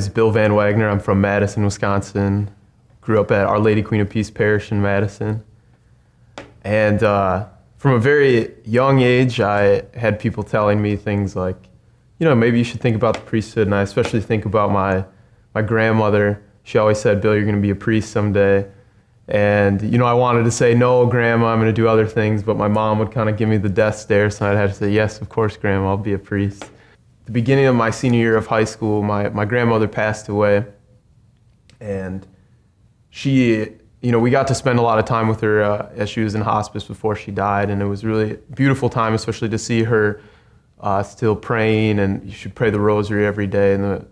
is Bill Van Wagner. I'm from Madison, Wisconsin. Grew up at Our Lady Queen of Peace Parish in Madison. And from a very young age, I had people telling me things like, maybe you should think about the priesthood. And I especially think about my grandmother. She always said, Bill, you're going to be a priest someday. And, I wanted to say, no, Grandma, I'm going to do other things. But my mom would kind of give me the death stare. So I'd have to say, yes, of course, Grandma, I'll be a priest. At the beginning of my senior year of high school, my grandmother passed away. And she, we got to spend a lot of time with her as she was in hospice before she died. And it was really a beautiful time, especially to see her still praying. And you should pray the rosary every day and,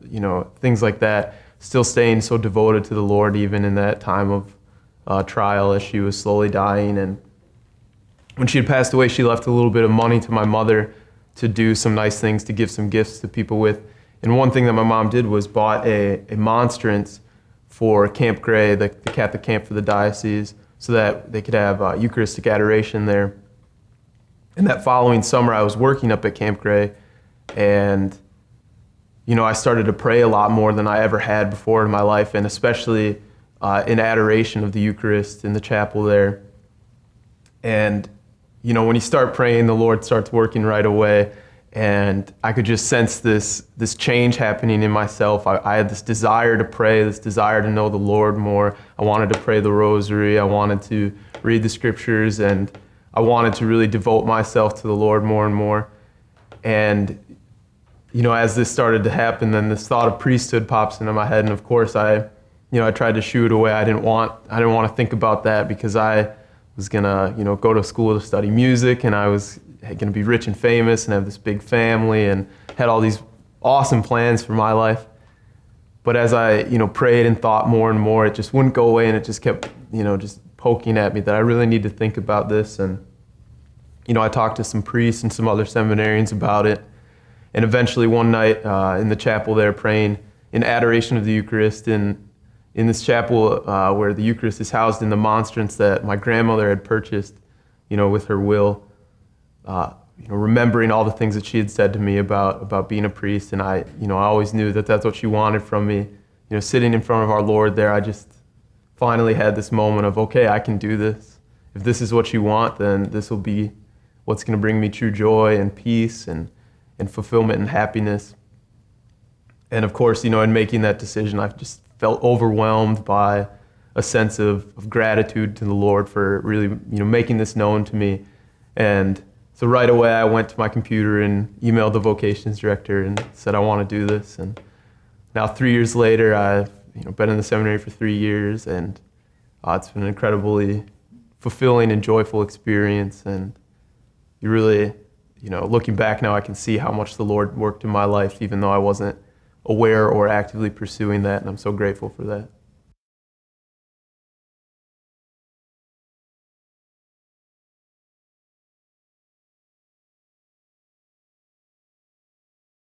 things like that. Still staying so devoted to the Lord even in that time of trial as she was slowly dying. And when she had passed away, she left a little bit of money to my mother to do some nice things, to give some gifts to people with. And one thing that my mom did was bought a monstrance for Camp Gray, the Catholic camp for the diocese, so that they could have Eucharistic adoration there. And that following summer, I was working up at Camp Gray, and I started to pray a lot more than I ever had before in my life, and especially in adoration of the Eucharist in the chapel there. And, when you start praying, the Lord starts working right away. And I could just sense this change happening in myself. I had this desire to pray, this desire to know the Lord more. I wanted to pray the rosary. I wanted to read the scriptures. And I wanted to really devote myself to the Lord more and more. And as this started to happen, then this thought of priesthood pops into my head. And of course, I tried to shoo it away. I didn't want to think about that because I was gonna, go to school to study music, and I was gonna be rich and famous and have this big family, and had all these awesome plans for my life. But as I, prayed and thought more and more, it just wouldn't go away, and it just kept, just poking at me that I really need to think about this. And, I talked to some priests and some other seminarians about it. And eventually one night in the chapel there, praying in adoration of the Eucharist in this chapel where the Eucharist is housed in the monstrance that my grandmother had purchased, with her will, remembering all the things that she had said to me about being a priest. And I always knew that that's what she wanted from me. Sitting in front of our Lord there, I just finally had this moment of, okay, I can do this. If this is what you want, then this will be what's going to bring me true joy and peace and fulfillment and happiness. And of course, in making that decision, I just felt overwhelmed by a sense of gratitude to the Lord for really, making this known to me. And so right away, I went to my computer and emailed the vocations director and said, I want to do this. And now 3 years later, I've been in the seminary for 3 years, and it's been an incredibly fulfilling and joyful experience. And you really, looking back now, I can see how much the Lord worked in my life, even though I wasn't aware or actively pursuing that, and I'm so grateful for that.